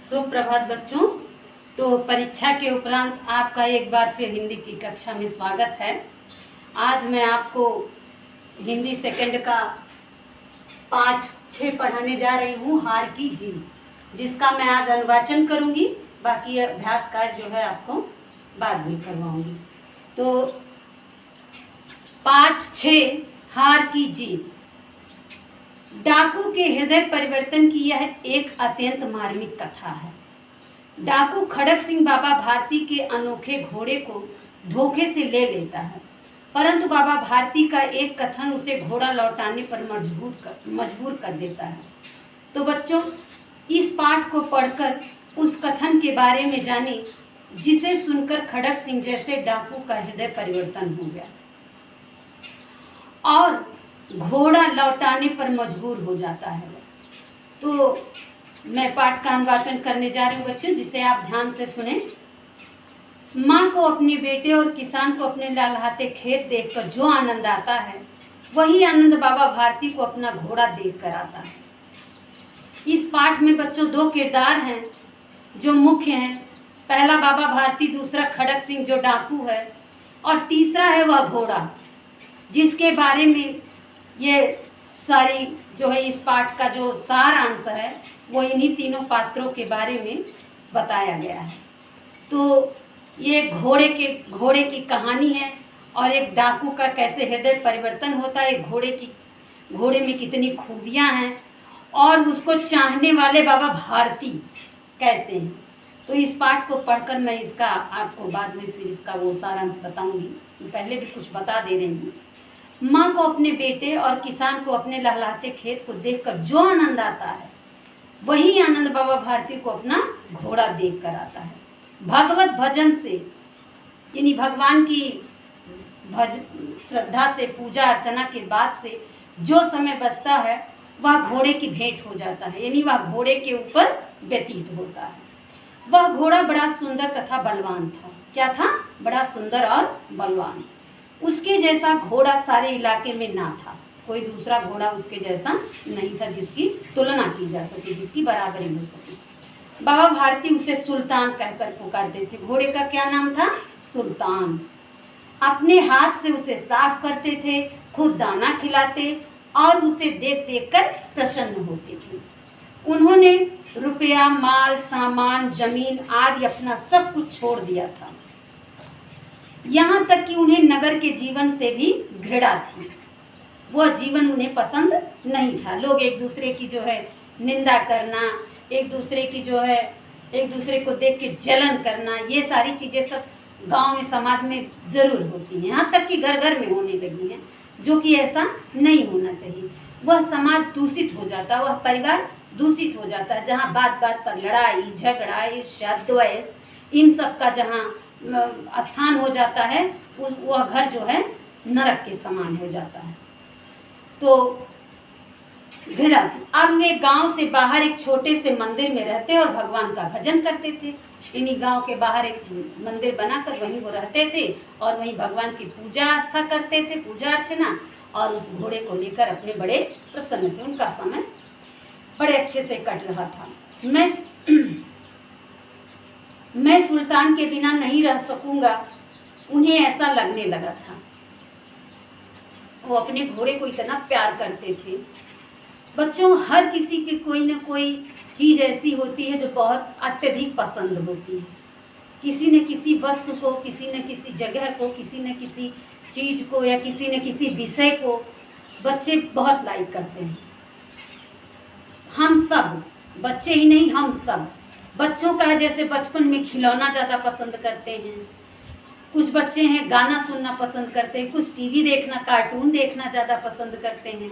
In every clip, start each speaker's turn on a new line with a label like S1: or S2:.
S1: सुप्रभात बच्चों। तो परीक्षा के उपरांत आपका एक बार फिर हिंदी की कक्षा में स्वागत है। आज मैं आपको हिंदी सेकंड का पाठ 6 पढ़ाने जा रही हूँ, हार की जीत, जिसका मैं आज अनुवाचन करूँगी। बाकी अभ्यास कार्य जो है आपको बाद में करवाऊँगी। तो पाठ 6 हार की जीत। डाकू के हृदय परिवर्तन की यह एक अत्यंत मार्मिक कथा है। डाकू खड़क सिंह बाबा भारती के अनोखे घोड़े को धोखे से ले लेता है, परंतु बाबा भारती का एक कथन उसे घोड़ा लौटाने पर मजबूर कर देता है। तो बच्चों, इस पाठ को पढ़कर उस कथन के बारे में जाने जिसे सुनकर खड़क सिंह जैसे डाकू का हृदय परिवर्तन हो गया और घोड़ा लौटाने पर मजबूर हो जाता है। तो मैं पाठ का अनुवाचन करने जा रही हूँ बच्चों, जिसे आप ध्यान से सुने। माँ को अपने बेटे और किसान को अपने लहलहाते खेत देखकर जो आनंद आता है, वही आनंद बाबा भारती को अपना घोड़ा देखकर आता है। इस पाठ में बच्चों 2 किरदार हैं जो मुख्य हैं। पहला बाबा भारती, दूसरा खड़क सिंह जो डाकू है, और तीसरा है वह घोड़ा, जिसके बारे में ये सारी जो है इस पाठ का जो सार अंश है वो इन्हीं तीनों पात्रों के बारे में बताया गया है। तो ये घोड़े की कहानी है और एक डाकू का कैसे हृदय परिवर्तन होता है, घोड़े में कितनी खूबियां हैं और उसको चाहने वाले बाबा भारती कैसे हैं। तो इस पाठ को पढ़कर मैं इसका आपको बाद में फिर इसका वो सारांश बताऊंगी। पहले भी कुछ बता दे रही हूँ। माँ को अपने बेटे और किसान को अपने लहलहाते खेत को देखकर जो आनंद आता है, वही आनंद बाबा भारती को अपना घोड़ा देखकर आता है। भगवत भजन से, यानी भगवान की श्रद्धा से, पूजा अर्चना के बाद से जो समय बचता है वह घोड़े की भेंट हो जाता है, यानी वह घोड़े के ऊपर व्यतीत होता है। वह घोड़ा बड़ा सुंदर तथा बलवान था। क्या था? बड़ा सुंदर और बलवान। उसके जैसा घोड़ा सारे इलाके में ना था। कोई दूसरा घोड़ा उसके जैसा नहीं था जिसकी तुलना की जा सके, जिसकी बराबरी हो सके। बाबा भारती उसे सुल्तान कहकर पुकारते थे। घोड़े का क्या नाम था? सुल्तान। अपने हाथ से उसे साफ करते थे, खुद दाना खिलाते और उसे देख देख कर प्रसन्न होते थे। उन्होंने रुपया, माल, सामान, जमीन आदि अपना सब कुछ छोड़ दिया था। यहाँ तक कि उन्हें नगर के जीवन से भी घृणा थी। वह जीवन उन्हें पसंद नहीं था। लोग एक दूसरे की जो है निंदा करना, एक दूसरे को देख के जलन करना, ये सारी चीज़ें सब गांव में, समाज में ज़रूर होती हैं। यहाँ तक कि घर घर में होने लगी हैं, जो कि ऐसा नहीं होना चाहिए। वह समाज दूषित हो जाता है, वह परिवार दूषित हो जाता है, जहाँ बात बात पर लड़ाई झगड़ा, ईर्ष्या, द्वेष, इन सब का जहाँ स्थान हो जाता है, वह घर जो है नरक के समान हो जाता है। तो घृणा थी। अब वे गांव से बाहर एक छोटे से मंदिर में रहते और भगवान का भजन करते थे। इन्हीं गांव के बाहर एक मंदिर बनाकर वहीं वो रहते थे और वहीं भगवान की पूजा आस्था करते थे, पूजा अर्चना, और उस घोड़े को लेकर अपने बड़े प्रसन्न थे। उनका समय बड़े अच्छे से कट रहा था। मैं सुल्तान के बिना नहीं रह सकूंगा, उन्हें ऐसा लगने लगा था। वो अपने घोड़े को इतना प्यार करते थे। बच्चों, हर किसी की कोई न कोई चीज़ ऐसी होती है जो बहुत अत्यधिक पसंद होती है। किसी न किसी वस्तु को, किसी न किसी जगह को, किसी न किसी चीज़ को या किसी न किसी विषय को बच्चे बहुत लाइक करते हैं। हम सब, बच्चे ही नहीं, हम सब। बच्चों का जैसे बचपन में खिलौना ज़्यादा पसंद करते हैं, कुछ बच्चे हैं गाना सुनना पसंद करते हैं, कुछ टीवी देखना, कार्टून देखना ज़्यादा पसंद करते हैं।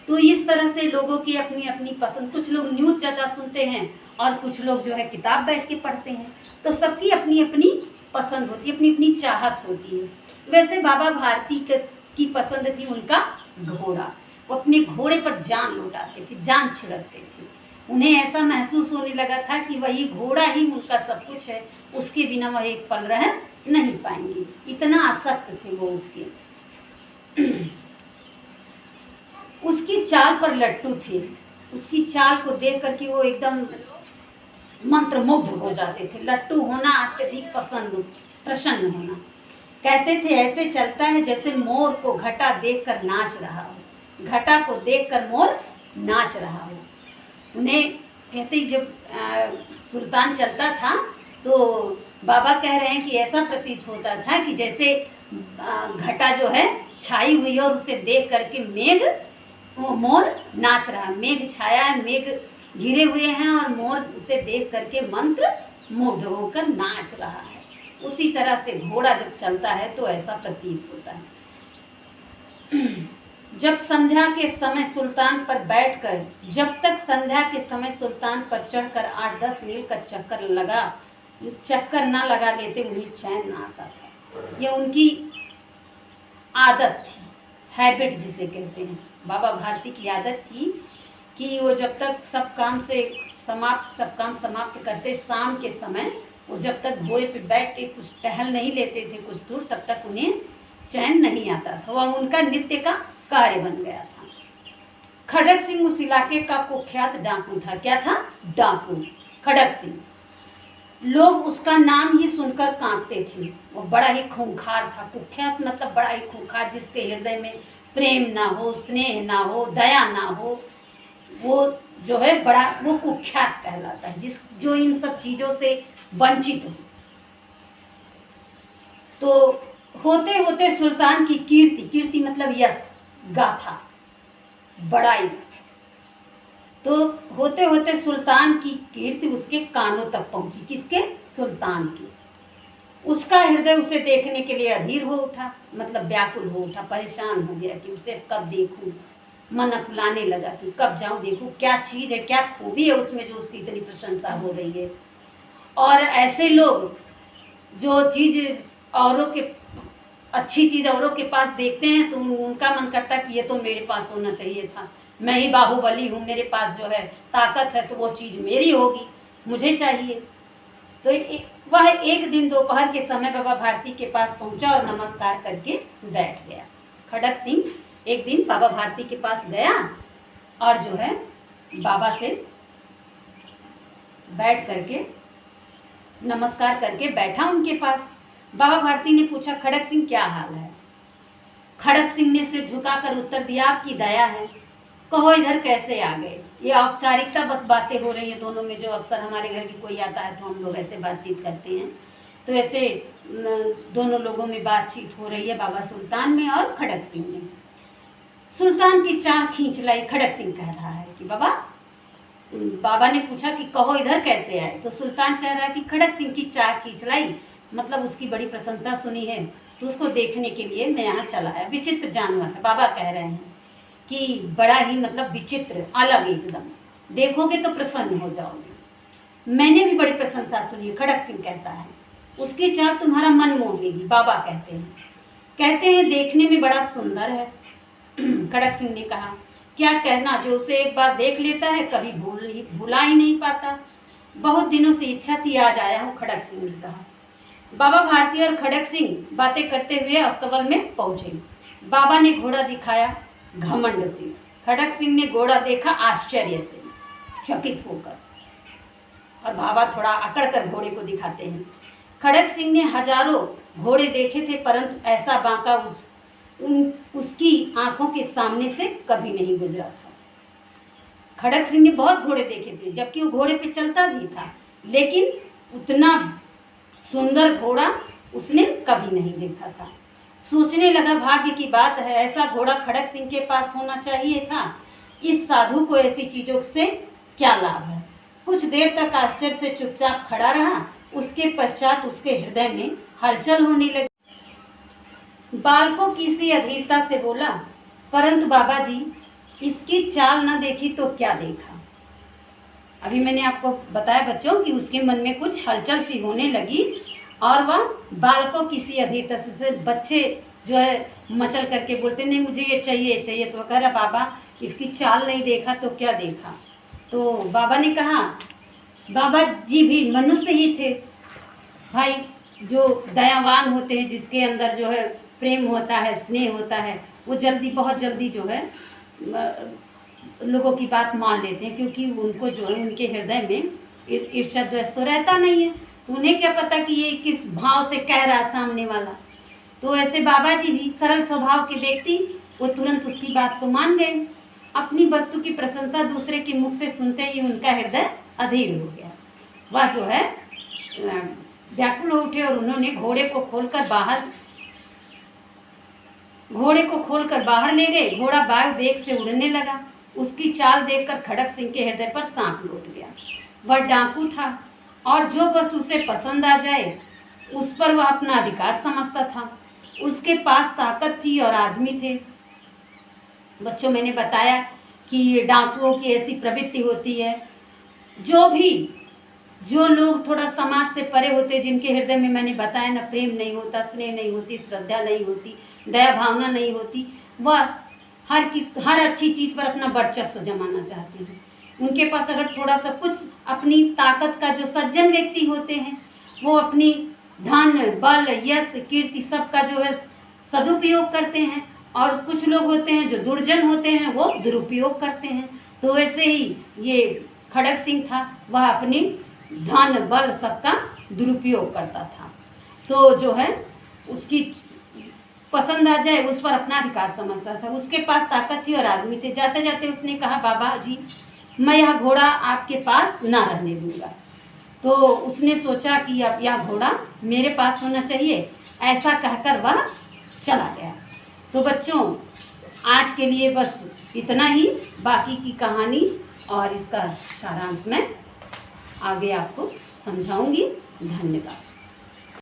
S1: तो इस तरह से लोगों की अपनी अपनी पसंद। कुछ लोग न्यूज़ ज़्यादा सुनते हैं और कुछ लोग जो है किताब बैठ के पढ़ते हैं। तो सबकी अपनी अपनी पसंद होती है, अपनी अपनी चाहत होती है। वैसे बाबा भारती की पसंद थी उनका घोड़ा। वो अपने घोड़े पर जान लौटाते थे, जान छिड़कते थे। उन्हें ऐसा महसूस होने लगा था कि वही घोड़ा ही उनका सब कुछ है, उसके बिना वह एक पल रह नहीं पाएंगे। इतना आसक्त थे वो उसके। उसकी चाल पर लट्टू थे। उसकी चाल को देख करके वो एकदम मंत्रमुग्ध हो जाते थे। लट्टू होना अत्यधिक प्रसन्न होना। कहते थे ऐसे चलता है जैसे मोर को घटा देखकर नाच रहा हो, घटा को देखकर मोर नाच रहा हो। उन्हें कहते ही जब सुल्तान चलता था तो बाबा कह रहे हैं कि ऐसा प्रतीत होता था कि जैसे घटा जो है छाई हुई है और उसे देख करके मोर नाच रहा है। मेघ छाया है, मेघ घिरे हुए हैं और मोर उसे देख करके मंत्र मुग्ध होकर नाच रहा है। उसी तरह से घोड़ा जब चलता है तो ऐसा प्रतीत होता है। जब संध्या के समय सुल्तान पर बैठकर, जब तक संध्या के समय सुल्तान पर चढ़कर 8-10 मील का चक्कर ना लगा लेते उन्हें चैन ना आता था। यह उनकी आदत थी, हैबिट जिसे कहते हैं। बाबा भारती की आदत थी कि वो जब तक सब काम समाप्त करते शाम के समय, वो जब तक घोड़े पे बैठ के कुछ टहल नहीं लेते थे कुछ दूर, तब तक उन्हें चैन नहीं आता था। वह उनका नित्य का कार्य बन गया था। खड़ग सिंह उस इलाके का कुख्यात डाकू था। क्या था? डाकू, खड़ग सिंह। लोग उसका नाम ही सुनकर कांपते थे। वो बड़ा ही खूंखार था। कुख्यात मतलब बड़ा ही खूंखार, जिसके हृदय में प्रेम ना हो, स्नेह ना हो, दया ना हो, वो जो है बड़ा वो कुख्यात कहलाता है। जो इन सब चीज़ों से वंचित हो। तो होते होते सुल्तान की कीर्ति मतलब यश, गाथा, बड़ाई, तो होते होते सुल्तान की कीर्ति उसके कानों तक पहुंची। किसके? सुल्तान की। उसका हृदय उसे देखने के लिए अधीर हो उठा, मतलब व्याकुल हो उठा, परेशान हो गया कि उसे कब देखूं। मन अकुलाने लगा कि कब जाऊं देखूं, क्या चीज़ है, क्या खूबी है उसमें जो उसकी इतनी प्रशंसा हो रही है। और ऐसे लोग जो चीज़ औरों के अच्छी चीज़ औरों के पास देखते हैं तो उनका मन करता है कि ये तो मेरे पास होना चाहिए था, मैं ही बाहुबली हूँ, मेरे पास जो है ताकत है, तो वो चीज़ मेरी होगी, मुझे चाहिए। तो वह एक दिन दोपहर के समय बाबा भारती के पास पहुंचा और नमस्कार करके बैठ गया। खड़ग सिंह एक दिन बाबा भारती के पास गया और जो है बाबा से बैठ करके नमस्कार करके बैठा उनके पास। बाबा भारती ने पूछा, खड़ग सिंह क्या हाल है? खड़ग सिंह ने सिर झुकाकर उत्तर दिया, आपकी दया है, कहो इधर कैसे आ गए? ये औपचारिकता बस बातें हो रही हैं दोनों में, जो अक्सर हमारे घर भी कोई आता है तो हम लोग ऐसे बातचीत करते हैं। तो ऐसे दोनों लोगों में बातचीत हो रही है, बाबा सुल्तान में और खड़ग सिंह में। सुल्तान की चाह खींच लाई। खड़ग सिंह कह रहा है कि बाबा ने पूछा कि कहो इधर कैसे आए? तो सुल्तान कह रहा है कि खड़ग सिंह की चाह खींच लाई, मतलब उसकी बड़ी प्रशंसा सुनी है तो उसको देखने के लिए मैं यहाँ चला आया। विचित्र जानवर है, बाबा कह रहे हैं कि बड़ा ही मतलब विचित्र, अलग एकदम, देखोगे तो प्रसन्न हो जाओगे। मैंने भी बड़ी प्रशंसा सुनी है, खड़ग सिंह कहता है, उसकी चाल तुम्हारा मन मोह लेगी। बाबा कहते हैं देखने में बड़ा सुंदर है। खड़ग सिंह ने कहा, क्या कहना, जो उसे एक बार देख लेता है कभी भूला ही नहीं पाता। बहुत दिनों से इच्छा थी, आज आया हूँ, खड़ग सिंह ने कहा। बाबा भारती और खड़ग सिंह बातें करते हुए अस्तबल में पहुंचे। बाबा ने घोड़ा दिखाया घमंड से, खड़ग सिंह ने घोड़ा देखा आश्चर्य से, चकित होकर, और बाबा थोड़ा अकड़ कर घोड़े को दिखाते हैं। खड़ग सिंह ने हजारों घोड़े देखे थे, परंतु ऐसा बांका उसकी आंखों के सामने से कभी नहीं गुजरा था। खड़ग सिंह ने बहुत घोड़े देखे थे, जबकि वो घोड़े पे चलता भी था, लेकिन उतना सुंदर घोड़ा उसने कभी नहीं देखा था। सोचने लगा, भाग्य की बात है, ऐसा घोड़ा खड़ग सिंह के पास होना चाहिए था। इस साधु को ऐसी चीज़ों से क्या लाभ है? कुछ देर तक आश्चर्य से चुपचाप खड़ा रहा। उसके पश्चात उसके हृदय में हलचल होने लगी। बालकों की सी अधीरता से बोला, परंतु बाबा जी, इसकी चाल न देखी तो क्या देखा? अभी मैंने आपको बताया बच्चों कि उसके मन में कुछ हलचल सी होने लगी और वह बालकों की सी अधीरता से, बच्चे जो है मचल करके बोलते नहीं मुझे ये चाहिए, तो वह कह रहा बाबा इसकी चाल नहीं देखा तो क्या देखा? तो बाबा ने कहा, बाबा जी भी मनुष्य ही थे भाई, जो दयावान होते हैं, जिसके अंदर जो है प्रेम होता है, स्नेह होता है, वो बहुत जल्दी जो है लोगों की बात मान लेते हैं, क्योंकि उनको जो है उनके हृदय में ईर्ष्या द्वेष तो रहता नहीं है। तो उन्हें क्या पता कि ये किस भाव से कह रहा है सामने वाला। तो ऐसे बाबा जी भी सरल स्वभाव के व्यक्ति, वो तुरंत उसकी बात को मान गए। अपनी वस्तु की प्रशंसा दूसरे के मुख से सुनते ही उनका हृदय अधीर हो गया। वह जो है व्याकुल हो उठे और उन्होंने घोड़े को खोलकर बाहर ले गए। घोड़ा वायु वेग से उड़ने लगा। उसकी चाल देखकर खड़क सिंह के हृदय पर सांप लौट गया। वह डाकू था और जो वस्तु उसे पसंद आ जाए उस पर वह अपना अधिकार समझता था। उसके पास ताकत थी और आदमी थे। बच्चों, मैंने बताया कि डाकुओं की ऐसी प्रवृत्ति होती है, जो लोग थोड़ा समाज से परे होते, जिनके हृदय में मैंने बताया ना प्रेम नहीं होता, स्नेह नहीं होती, श्रद्धा नहीं होती, दया भावना नहीं होती, वह हर अच्छी चीज़ पर अपना वर्चस्व जमाना चाहते हैं। उनके पास अगर थोड़ा सा कुछ अपनी ताकत का, जो सज्जन व्यक्ति होते हैं वो अपनी धन बल यश कीर्ति सबका जो है सदुपयोग करते हैं, और कुछ लोग होते हैं जो दुर्जन होते हैं, वो दुरुपयोग करते हैं। तो वैसे ही ये खड़क सिंह था, वह अपनी धन बल सबका दुरुपयोग करता था। तो जो है उसकी पसंद आ जाए उस पर अपना अधिकार समझता था। उसके पास ताकत थी और आदमी थे। जाते जाते उसने कहा, बाबा जी मैं यह घोड़ा आपके पास ना रहने दूंगा। तो उसने सोचा कि अब यह घोड़ा मेरे पास होना चाहिए, ऐसा कहकर वह चला गया। तो बच्चों, आज के लिए बस इतना ही। बाकी की कहानी और इसका सारांश मैं आगे आपको समझाऊंगी। धन्यवाद।